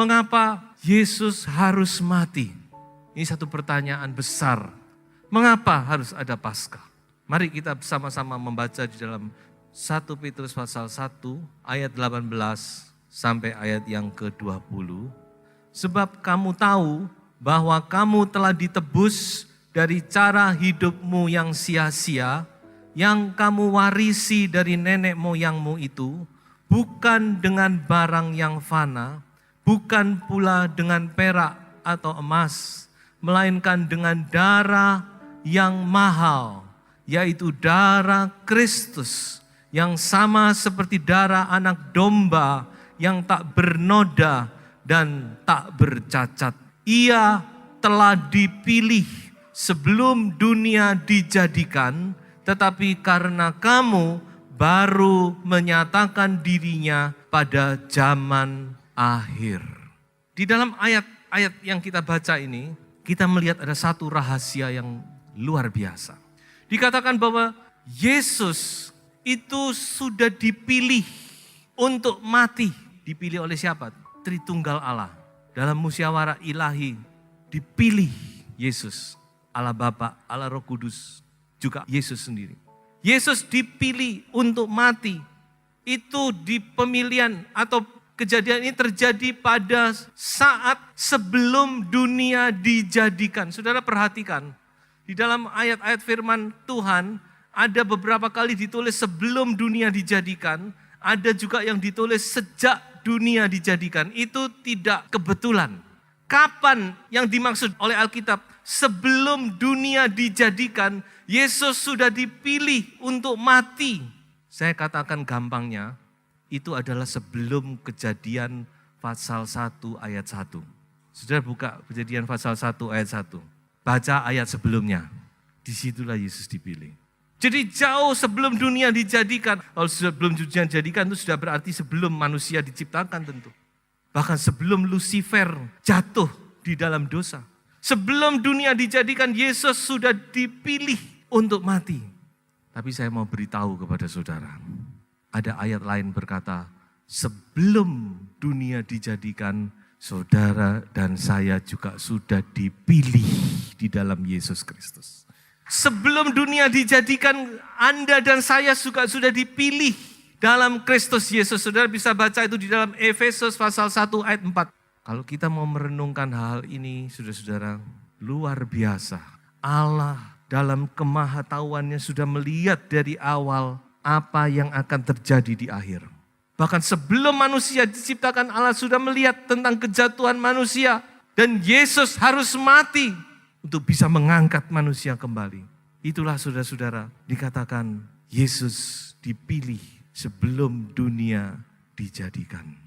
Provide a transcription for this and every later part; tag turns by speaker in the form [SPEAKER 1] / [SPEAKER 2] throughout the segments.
[SPEAKER 1] Mengapa Yesus harus mati? Ini satu pertanyaan besar. Mengapa harus ada Paskah? Mari kita bersama-sama membaca di dalam 1 Petrus pasal 1 ayat 18 sampai ayat yang ke-20. Sebab kamu tahu bahwa kamu telah ditebus dari cara hidupmu yang sia-sia, yang kamu warisi dari nenek moyangmu itu, bukan dengan barang yang fana, bukan pula dengan perak atau emas, melainkan dengan darah yang mahal, yaitu darah Kristus, yang sama seperti darah anak domba yang tak bernoda dan tak bercacat. Ia telah dipilih sebelum dunia dijadikan, tetapi karena kamu baru menyatakan dirinya pada zaman akhir. Di dalam ayat-ayat yang kita baca ini, kita melihat ada satu rahasia yang luar biasa. Dikatakan bahwa Yesus itu sudah dipilih untuk mati. Dipilih oleh siapa? Tritunggal Allah. Dalam musyawarah ilahi dipilih Yesus. Allah Bapa, Allah Roh Kudus, juga Yesus sendiri. Yesus dipilih untuk mati. Itu di pemilihan atau kejadian ini terjadi pada saat sebelum dunia dijadikan. Saudara perhatikan, di dalam ayat-ayat firman Tuhan, ada beberapa kali ditulis sebelum dunia dijadikan, ada juga yang ditulis sejak dunia dijadikan. Itu tidak kebetulan. Kapan yang dimaksud oleh Alkitab? Sebelum dunia dijadikan, Yesus sudah dipilih untuk mati. Saya katakan gampangnya, itu adalah sebelum Kejadian pasal 1 ayat 1. Saudara buka Kejadian pasal 1 ayat 1. Baca ayat sebelumnya. Disitulah Yesus dipilih. Jadi jauh sebelum dunia dijadikan. Kalau sebelum dunia dijadikan itu sudah berarti sebelum manusia diciptakan tentu. Bahkan sebelum Lucifer jatuh di dalam dosa. Sebelum dunia dijadikan, Yesus sudah dipilih untuk mati. Tapi saya mau beritahu kepada saudara. Ada ayat lain berkata, sebelum dunia dijadikan, saudara dan saya juga sudah dipilih di dalam Yesus Kristus. Sebelum dunia dijadikan, Anda dan saya juga sudah dipilih dalam Kristus Yesus. Saudara bisa baca itu di dalam Efesus pasal 1 ayat 4. Kalau kita mau merenungkan hal ini, saudara-saudara, luar biasa. Allah dalam kemahatauannya sudah melihat dari awal apa yang akan terjadi di akhir. Bahkan sebelum manusia diciptakan, Allah sudah melihat tentang kejatuhan manusia. Dan Yesus harus mati untuk bisa mengangkat manusia kembali. Itulah saudara-saudara, dikatakan Yesus dipilih sebelum dunia dijadikan.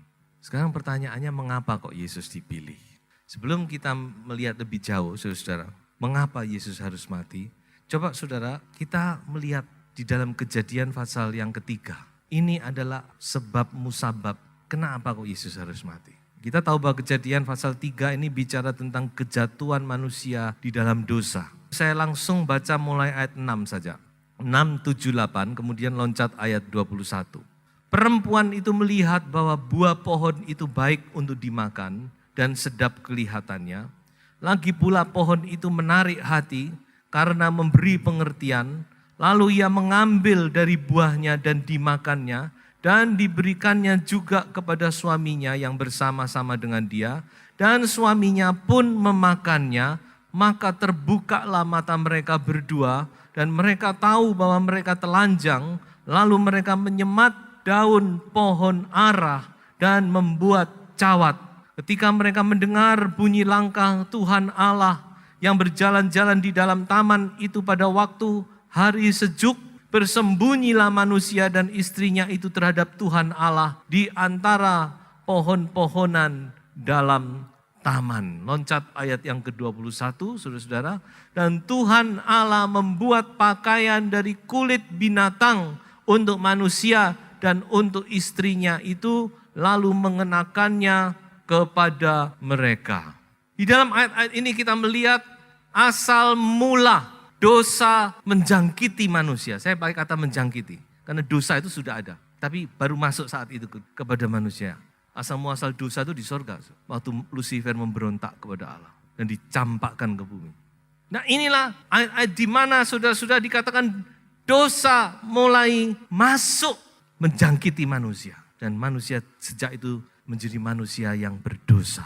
[SPEAKER 1] Sekarang pertanyaannya, mengapa kok Yesus dipilih? Sebelum kita melihat lebih jauh, saudara-saudara, mengapa Yesus harus mati? Coba saudara, kita melihat di dalam Kejadian pasal yang ketiga. Ini adalah sebab musabab. Kenapa kok Yesus harus mati? Kita tahu bahwa Kejadian pasal 3 ini bicara tentang kejatuhan manusia di dalam dosa. Saya langsung baca mulai ayat 6 saja. 6, 7, 8, kemudian loncat ayat 21. Perempuan itu melihat bahwa buah pohon itu baik untuk dimakan dan sedap kelihatannya. Lagi pula pohon itu menarik hati karena memberi pengertian. Lalu ia mengambil dari buahnya dan dimakannya dan diberikannya juga kepada suaminya yang bersama-sama dengan dia. Dan suaminya pun memakannya, maka terbukalah mata mereka berdua dan mereka tahu bahwa mereka telanjang. Lalu mereka menyemat daun pohon ara dan membuat cawat. Ketika mereka mendengar bunyi langkah Tuhan Allah yang berjalan-jalan di dalam taman itu pada waktu hari sejuk, bersembunyilah manusia dan istrinya itu terhadap Tuhan Allah di antara pohon-pohonan dalam taman. Loncat ayat yang ke-21, saudara-saudara. Dan Tuhan Allah membuat pakaian dari kulit binatang untuk manusia dan untuk istrinya itu, lalu mengenakannya kepada mereka. Di dalam ayat-ayat ini kita melihat asal mula dosa menjangkiti manusia. Saya pakai kata menjangkiti, karena dosa itu sudah ada. Tapi baru masuk saat itu kepada manusia. Asal muasal dosa itu di sorga. Waktu Lucifer memberontak kepada Allah dan dicampakkan ke bumi. Nah inilah ayat-ayat di mana saudara-saudara dikatakan dosa mulai masuk menjangkiti manusia. Dan manusia sejak itu menjadi manusia yang berdosa.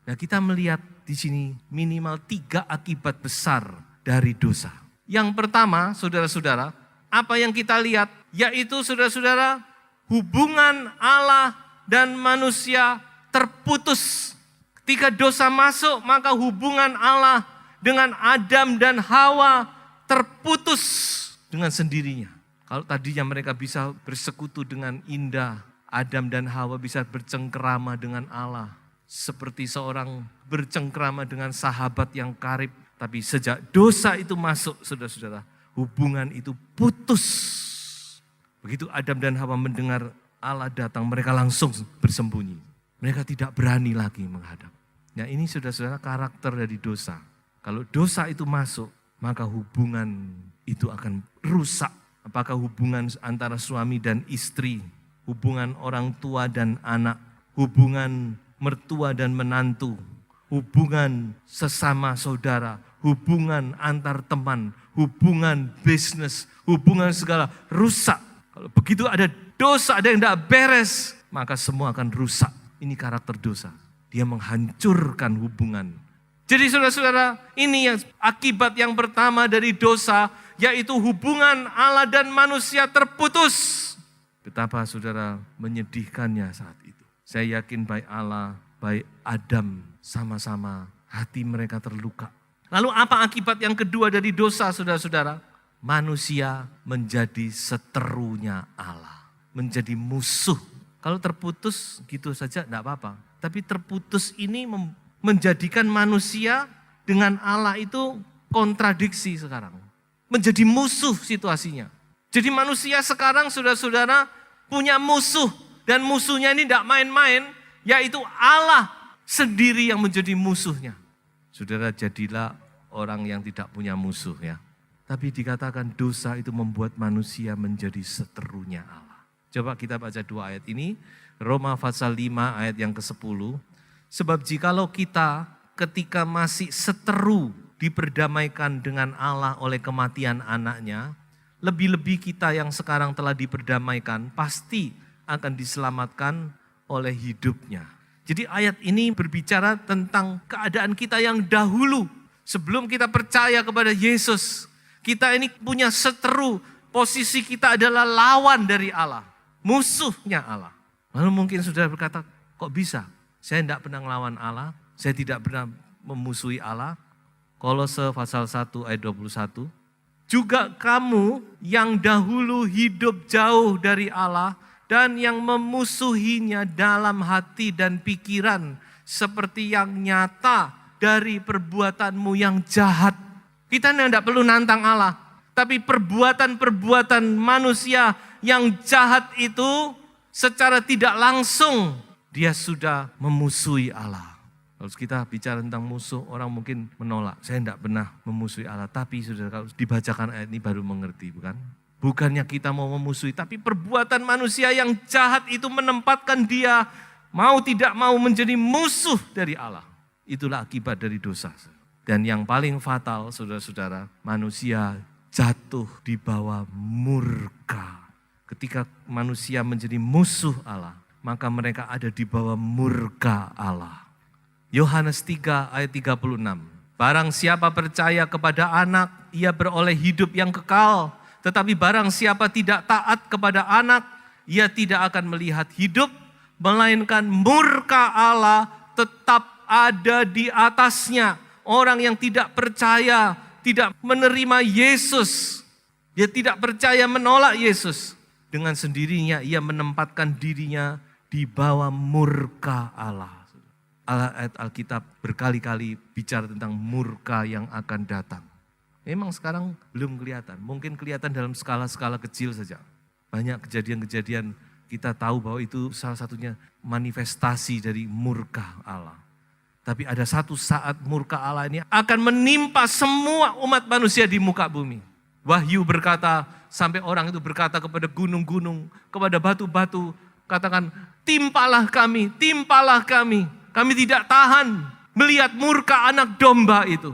[SPEAKER 1] Nah kita melihat di sini minimal 3 akibat besar dari dosa. Yang pertama saudara-saudara, apa yang kita lihat yaitu saudara-saudara hubungan Allah dan manusia terputus. Ketika dosa masuk, maka hubungan Allah dengan Adam dan Hawa terputus dengan sendirinya. Kalau tadinya mereka bisa bersekutu dengan indah, Adam dan Hawa bisa bercengkerama dengan Allah. Seperti seorang bercengkerama dengan sahabat yang karib. Tapi sejak dosa itu masuk, saudara-saudara, hubungan itu putus. Begitu Adam dan Hawa mendengar Allah datang, mereka langsung bersembunyi. Mereka tidak berani lagi menghadap. Nah ini saudara-saudara karakter dari dosa. Kalau dosa itu masuk, maka hubungan itu akan rusak. Apakah hubungan antara suami dan istri, hubungan orang tua dan anak, hubungan mertua dan menantu, hubungan sesama saudara, hubungan antar teman, hubungan bisnis, hubungan segala rusak. Kalau begitu ada dosa, ada yang tidak beres, maka semua akan rusak. Ini karakter dosa. Dia menghancurkan hubungan. Jadi saudara-saudara, ini yang akibat yang pertama dari dosa, yaitu hubungan Allah dan manusia terputus. Betapa saudara menyedihkannya saat itu. Saya yakin baik Allah, baik Adam, sama-sama hati mereka terluka. Lalu apa akibat yang kedua dari dosa saudara-saudara? Manusia menjadi seterunya Allah. Menjadi musuh. Kalau terputus gitu saja tidak apa-apa. Tapi terputus ini menjadikan manusia dengan Allah itu kontradiksi sekarang. Menjadi musuh situasinya. Jadi manusia sekarang saudara-saudara punya musuh. Dan musuhnya ini tidak main-main, yaitu Allah sendiri yang menjadi musuhnya. Saudara jadilah orang yang tidak punya musuh ya. Tapi dikatakan dosa itu membuat manusia menjadi seterunya Allah. Coba kita baca 2 ayat ini. Roma pasal 5 ayat yang ke-10. Sebab jikalau kita ketika masih seteru diperdamaikan dengan Allah oleh kematian anaknya, lebih-lebih kita yang sekarang telah diperdamaikan pasti akan diselamatkan oleh hidupnya. Jadi ayat ini berbicara tentang keadaan kita yang dahulu. Sebelum kita percaya kepada Yesus, kita ini punya seteru. Posisi kita adalah lawan dari Allah. Musuhnya Allah. Lalu mungkin saudara berkata, kok bisa? Saya tidak pernah melawan Allah. Saya tidak pernah memusuhi Allah. Kolose pasal 1 ayat 21. Juga kamu yang dahulu hidup jauh dari Allah dan yang memusuhinya dalam hati dan pikiran seperti yang nyata dari perbuatanmu yang jahat. Kita tidak perlu nantang Allah. Tapi perbuatan-perbuatan manusia yang jahat itu secara tidak langsung dia sudah memusuhi Allah. Kalau kita bicara tentang musuh, orang mungkin menolak. Saya tidak pernah memusuhi Allah. Tapi sudah kalau dibacakan ayat ini baru mengerti, bukan? Bukannya kita mau memusuhi, tapi perbuatan manusia yang jahat itu menempatkan dia mau tidak mau menjadi musuh dari Allah. Itulah akibat dari dosa. Dan yang paling fatal, saudara-saudara, manusia jatuh di bawah murka. Ketika manusia menjadi musuh Allah, maka mereka ada di bawah murka Allah. Yohanes 3 ayat 36. Barang siapa percaya kepada anak, ia beroleh hidup yang kekal. Tetapi barang siapa tidak taat kepada anak, ia tidak akan melihat hidup, melainkan murka Allah tetap ada di atasnya. Orang yang tidak percaya, tidak menerima Yesus, dia tidak percaya menolak Yesus. Dengan sendirinya ia menempatkan dirinya di bawah murka Allah. Ayat Alkitab berkali-kali bicara tentang murka yang akan datang. Memang sekarang belum kelihatan, mungkin kelihatan dalam skala-skala kecil saja. Banyak kejadian-kejadian kita tahu bahwa itu salah satunya manifestasi dari murka Allah. Tapi ada satu saat murka Allah ini akan menimpa semua umat manusia di muka bumi. Wahyu berkata, sampai orang itu berkata kepada gunung-gunung, kepada batu-batu, katakan, timpalah kami, timpalah kami. Kami tidak tahan melihat murka anak domba itu.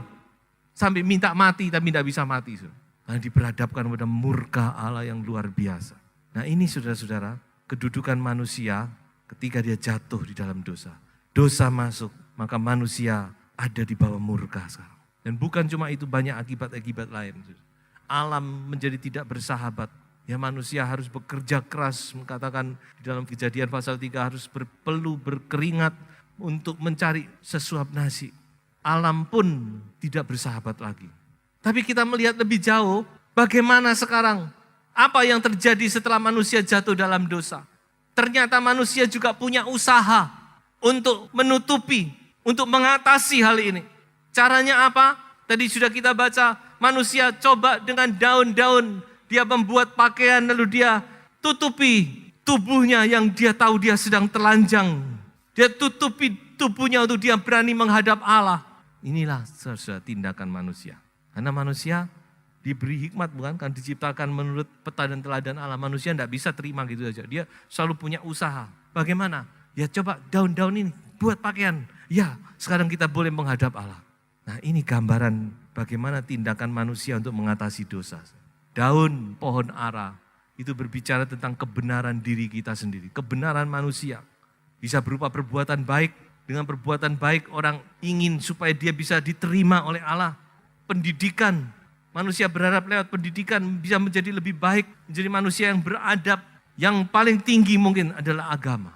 [SPEAKER 1] Sampai minta mati tapi tidak bisa mati. Karena diperhadapkan pada murka Allah yang luar biasa. Nah ini saudara-saudara, kedudukan manusia ketika dia jatuh di dalam dosa. Dosa masuk, maka manusia ada di bawah murka sekarang. Dan bukan cuma itu, banyak akibat-akibat lain. Alam menjadi tidak bersahabat. Ya manusia harus bekerja keras, mengatakan di dalam Kejadian pasal 3 harus berpeluh, berkeringat untuk mencari sesuap nasi. Alam pun tidak bersahabat lagi. Tapi kita melihat lebih jauh, bagaimana sekarang? Apa yang terjadi setelah manusia jatuh dalam dosa? Ternyata manusia juga punya usaha untuk menutupi, untuk mengatasi hal ini. Caranya apa? Tadi sudah kita baca, manusia coba dengan daun-daun, dia membuat pakaian lalu dia tutupi tubuhnya yang dia tahu dia sedang telanjang. Dia tutupi tubuhnya untuk dia berani menghadap Allah. Inilah saudara tindakan manusia. Karena manusia diberi hikmat, bukan? Kan diciptakan menurut peta dan teladan Allah. Manusia tidak bisa terima gitu saja. Dia selalu punya usaha. Bagaimana? Ya coba daun-daun ini buat pakaian. Ya sekarang kita boleh menghadap Allah. Nah ini gambaran bagaimana tindakan manusia untuk mengatasi dosa. Daun pohon ara itu berbicara tentang kebenaran diri kita sendiri. Kebenaran manusia bisa berupa perbuatan baik. Dengan perbuatan baik orang ingin supaya dia bisa diterima oleh Allah. Pendidikan, manusia berharap lewat pendidikan bisa menjadi lebih baik. Menjadi manusia yang beradab. Yang paling tinggi mungkin adalah agama.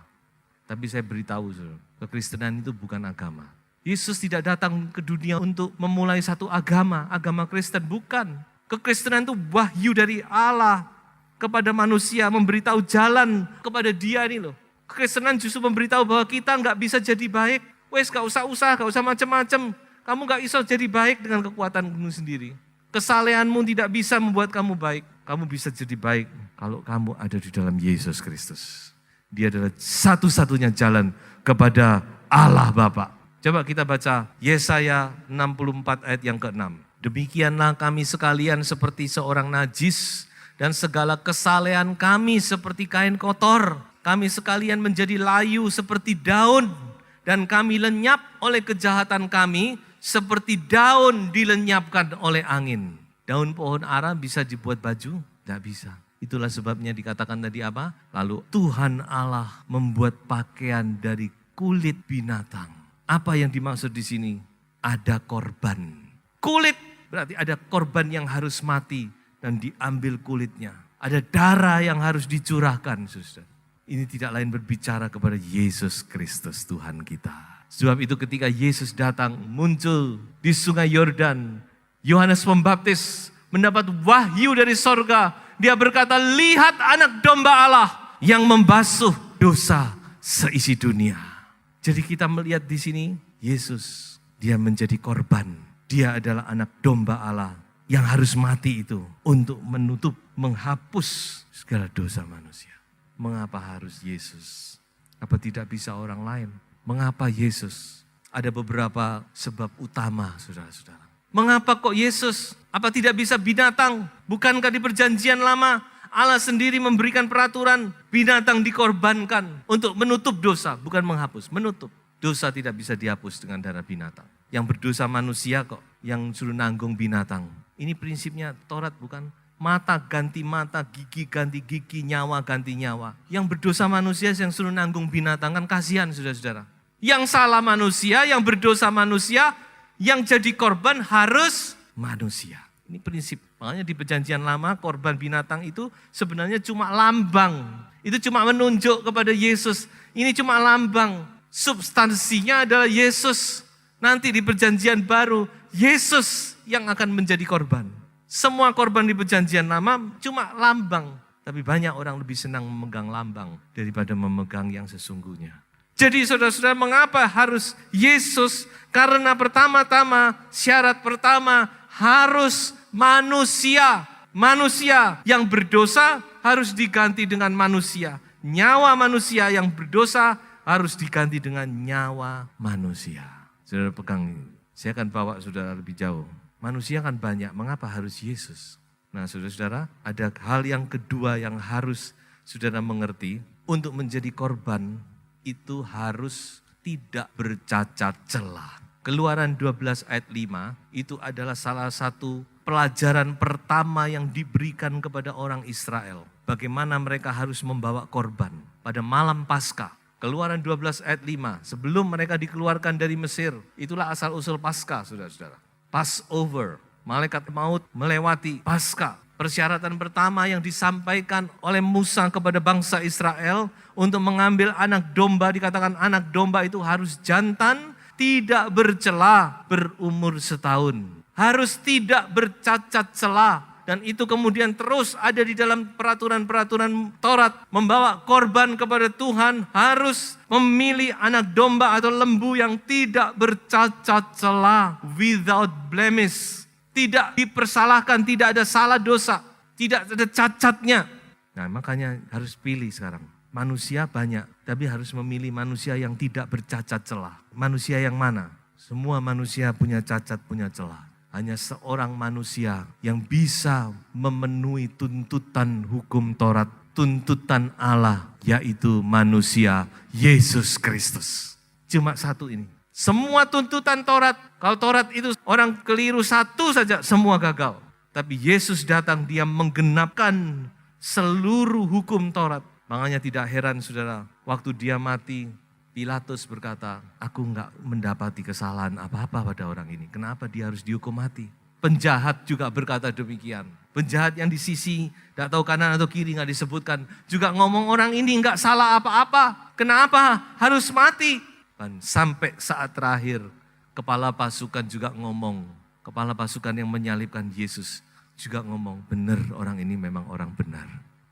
[SPEAKER 1] Tapi saya beritahu, kekristenan itu bukan agama. Yesus tidak datang ke dunia untuk memulai satu agama Kristen, bukan. Kekristenan itu wahyu dari Allah kepada manusia, memberitahu jalan kepada dia ini loh. Kekristenan justru memberitahu bahwa kita nggak bisa jadi baik. Wes gak usah usaha, gak usah macam-macam. Kamu gak bisa jadi baik dengan kekuatanmu sendiri. Kesalehanmu tidak bisa membuat kamu baik. Kamu bisa jadi baik kalau kamu ada di dalam Yesus Kristus. Dia adalah satu-satunya jalan kepada Allah Bapa. Coba kita baca Yesaya 64 ayat yang ke-6. Demikianlah kami sekalian seperti seorang najis dan segala kesalehan kami seperti kain kotor. Kami sekalian menjadi layu seperti daun dan kami lenyap oleh kejahatan kami seperti daun dilenyapkan oleh angin. Daun pohon ara bisa dibuat baju? Tidak bisa. Itulah sebabnya dikatakan tadi apa? Lalu Tuhan Allah membuat pakaian dari kulit binatang. Apa yang dimaksud di sini? Ada korban. Kulit berarti ada korban yang harus mati dan diambil kulitnya. Ada darah yang harus dicurahkan, saudara. Ini tidak lain berbicara kepada Yesus Kristus Tuhan kita. Sebab itu ketika Yesus datang muncul di sungai Yordan, Yohanes Pembaptis mendapat wahyu dari sorga. Dia berkata, lihat anak domba Allah yang membasuh dosa seisi dunia. Jadi kita melihat di sini Yesus, dia menjadi korban. Dia adalah anak domba Allah yang harus mati itu untuk menutup, menghapus segala dosa manusia. Mengapa harus Yesus? Apa tidak bisa orang lain? Mengapa Yesus? Ada beberapa sebab utama, saudara-saudara. Mengapa kok Yesus? Apa tidak bisa binatang? Bukankah di perjanjian lama Allah sendiri memberikan peraturan binatang dikorbankan untuk menutup dosa, bukan menghapus, menutup. Dosa tidak bisa dihapus dengan darah binatang. Yang berdosa manusia kok, yang suruh nanggung binatang. Ini prinsipnya Taurat bukan? Mata ganti mata, gigi ganti gigi, nyawa ganti nyawa. Yang berdosa manusia yang suruh nanggung binatang, kan kasihan saudara-saudara. Yang salah manusia, yang berdosa manusia, yang jadi korban harus manusia. Ini prinsip. Makanya di perjanjian lama korban binatang itu sebenarnya cuma lambang. Itu cuma menunjuk kepada Yesus. Ini cuma lambang. Substansinya adalah Yesus. Nanti di perjanjian baru, Yesus yang akan menjadi korban. Semua korban di perjanjian lama cuma lambang. Tapi banyak orang lebih senang memegang lambang daripada memegang yang sesungguhnya. Jadi saudara-saudara, mengapa harus Yesus? Karena pertama-tama, syarat pertama harus manusia. Manusia yang berdosa harus diganti dengan manusia. Nyawa manusia yang berdosa harus diganti dengan nyawa manusia. Saudara pegang ini. Saya akan bawa saudara lebih jauh. Manusia kan banyak, mengapa harus Yesus? Nah saudara-saudara, ada hal yang kedua yang harus saudara mengerti, untuk menjadi korban itu harus tidak bercacat celah. Keluaran 12 ayat 5 itu adalah salah satu pelajaran pertama yang diberikan kepada orang Israel. Bagaimana mereka harus membawa korban pada malam Paskah. Keluaran 12 ayat 5, sebelum mereka dikeluarkan dari Mesir, itulah asal-usul Paskah, saudara-saudara. Passover, malaikat maut melewati Paskah. Persyaratan pertama yang disampaikan oleh Musa kepada bangsa Israel untuk mengambil anak domba, dikatakan anak domba itu harus jantan, tidak bercela, berumur setahun. Harus tidak bercacat celah. Dan itu kemudian terus ada di dalam peraturan-peraturan Taurat. Membawa korban kepada Tuhan harus memilih anak domba atau lembu yang tidak bercacat celah. Without blemish. Tidak dipersalahkan, tidak ada salah dosa. Tidak ada cacatnya. Nah makanya harus pilih sekarang. Manusia banyak, tapi harus memilih manusia yang tidak bercacat celah. Manusia yang mana? Semua manusia punya cacat, punya celah. Hanya seorang manusia yang bisa memenuhi tuntutan hukum Taurat, tuntutan Allah, yaitu manusia Yesus Kristus. Cuma satu ini. Semua tuntutan Taurat, kalau Taurat itu orang keliru satu saja, semua gagal. Tapi Yesus datang, dia menggenapkan seluruh hukum Taurat. Makanya tidak heran saudara, waktu dia mati, Pilatus berkata, aku enggak mendapati kesalahan apa-apa pada orang ini. Kenapa dia harus dihukum mati? Penjahat juga berkata demikian. Penjahat yang di sisi, tidak tahu kanan atau kiri, enggak disebutkan. Juga ngomong orang ini enggak salah apa-apa. Kenapa harus mati? Dan sampai saat terakhir, kepala pasukan juga ngomong. Kepala pasukan yang menyalibkan Yesus juga ngomong, benar orang ini memang orang benar.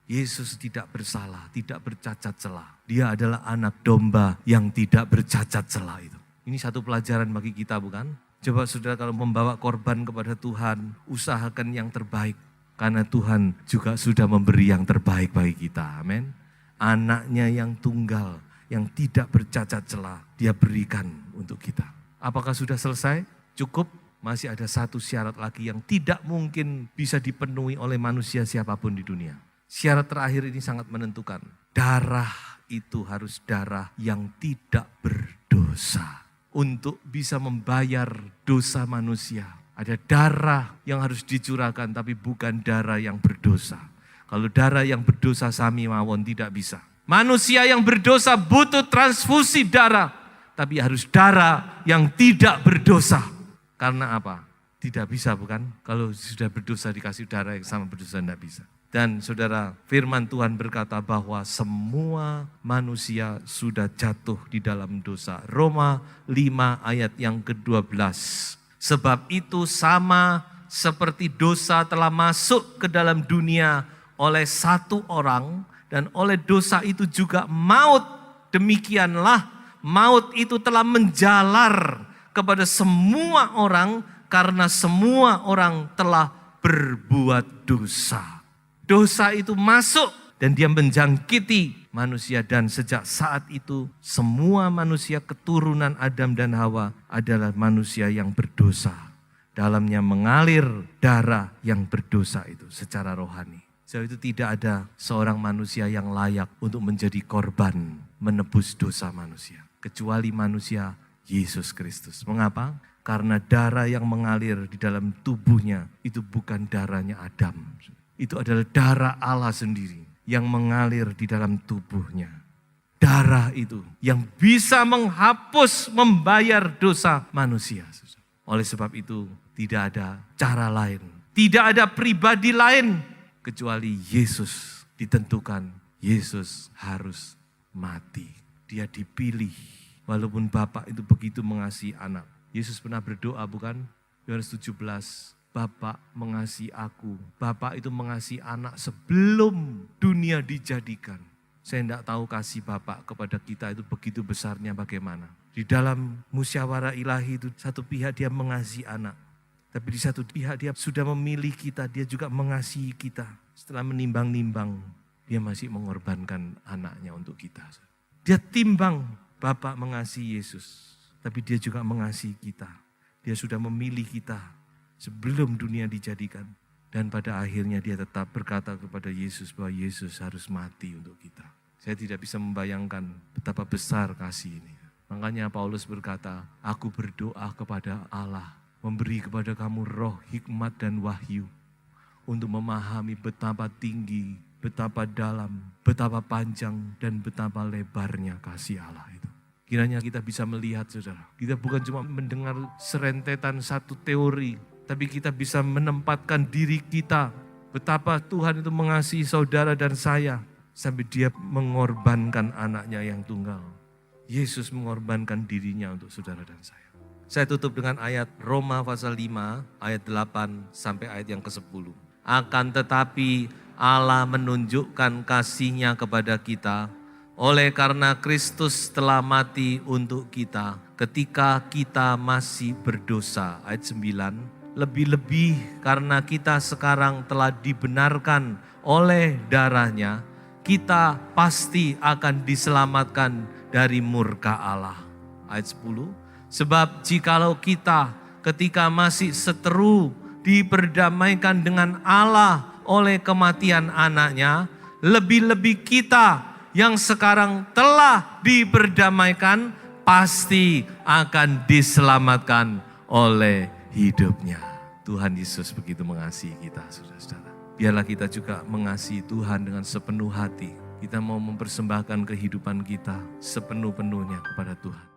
[SPEAKER 1] Yesus tidak bersalah, tidak bercacat celah. Dia adalah anak domba yang tidak bercacat celah itu. Ini satu pelajaran bagi kita bukan? Coba saudara kalau membawa korban kepada Tuhan, usahakan yang terbaik. Karena Tuhan juga sudah memberi yang terbaik bagi kita. Amin. Anaknya yang tunggal, yang tidak bercacat celah, dia berikan untuk kita. Apakah sudah selesai? Cukup? Masih ada satu syarat lagi yang tidak mungkin bisa dipenuhi oleh manusia siapapun di dunia. Syarat terakhir ini sangat menentukan. Darah itu harus darah yang tidak berdosa. Untuk bisa membayar dosa manusia. Ada darah yang harus dicurahkan tapi bukan darah yang berdosa. Kalau darah yang berdosa sami mawon tidak bisa. Manusia yang berdosa butuh transfusi darah. Tapi harus darah yang tidak berdosa. Karena apa? Tidak bisa bukan? Kalau sudah berdosa dikasih darah yang sama berdosa tidak bisa. Dan saudara, firman Tuhan berkata bahwa semua manusia sudah jatuh di dalam dosa. Roma 5 ayat yang ke-12. Sebab itu sama seperti dosa telah masuk ke dalam dunia oleh satu orang. Dan oleh dosa itu juga maut. Demikianlah maut itu telah menjalar kepada semua orang karena semua orang telah berbuat dosa. Dosa itu masuk dan dia menjangkiti manusia dan sejak saat itu semua manusia keturunan Adam dan Hawa adalah manusia yang berdosa. Dalamnya mengalir darah yang berdosa itu secara rohani. Sebab itu tidak ada seorang manusia yang layak untuk menjadi korban menebus dosa manusia. Kecuali manusia Yesus Kristus. Mengapa? Karena darah yang mengalir di dalam tubuhnya itu bukan darahnya Adam. Itu adalah darah Allah sendiri yang mengalir di dalam tubuhnya. Darah itu yang bisa menghapus, membayar dosa manusia. Oleh sebab itu tidak ada cara lain. Tidak ada pribadi lain kecuali Yesus ditentukan. Yesus harus mati. Dia dipilih. Walaupun Bapa itu begitu mengasihi anak. Yesus pernah berdoa bukan? Yohanes 17. Bapa mengasihi aku. Bapa itu mengasihi anak sebelum dunia dijadikan. Saya tidak tahu kasih Bapa kepada kita itu begitu besarnya bagaimana. Di dalam musyawarah ilahi itu satu pihak dia mengasihi anak. Tapi di satu pihak dia sudah memilih kita. Dia juga mengasihi kita. Setelah menimbang-nimbang dia masih mengorbankan anaknya untuk kita. Dia timbang Bapa mengasihi Yesus. Tapi dia juga mengasihi kita. Dia sudah memilih kita sebelum dunia dijadikan. Dan pada akhirnya dia tetap berkata kepada Yesus bahwa Yesus harus mati untuk kita. Saya tidak bisa membayangkan betapa besar kasih ini. Makanya Paulus berkata, aku berdoa kepada Allah, memberi kepada kamu roh, hikmat dan wahyu, untuk memahami betapa tinggi, betapa dalam, betapa panjang, dan betapa lebarnya kasih Allah itu. Kiranya kita bisa melihat, saudara. Kita bukan cuma mendengar serentetan satu teori, tapi kita bisa menempatkan diri kita, betapa Tuhan itu mengasihi saudara dan saya, sampai dia mengorbankan anaknya yang tunggal. Yesus mengorbankan dirinya untuk saudara dan saya. Saya tutup dengan ayat Roma pasal 5, ayat 8 sampai ayat yang ke-10. Akan tetapi Allah menunjukkan kasih-Nya kepada kita, oleh karena Kristus telah mati untuk kita ketika kita masih berdosa. Ayat 9. Lebih-lebih karena kita sekarang telah dibenarkan oleh darah-Nya, kita pasti akan diselamatkan dari murka Allah. Ayat 10. Sebab jikalau kita ketika masih seteru diperdamaikan dengan Allah oleh kematian anaknya, lebih-lebih kita yang sekarang telah diperdamaikan pasti akan diselamatkan oleh hidupnya. Tuhan Yesus begitu mengasihi kita, saudara-saudara. Biarlah kita juga mengasihi Tuhan dengan sepenuh hati. Kita mau mempersembahkan kehidupan kita sepenuh-penuhnya kepada Tuhan.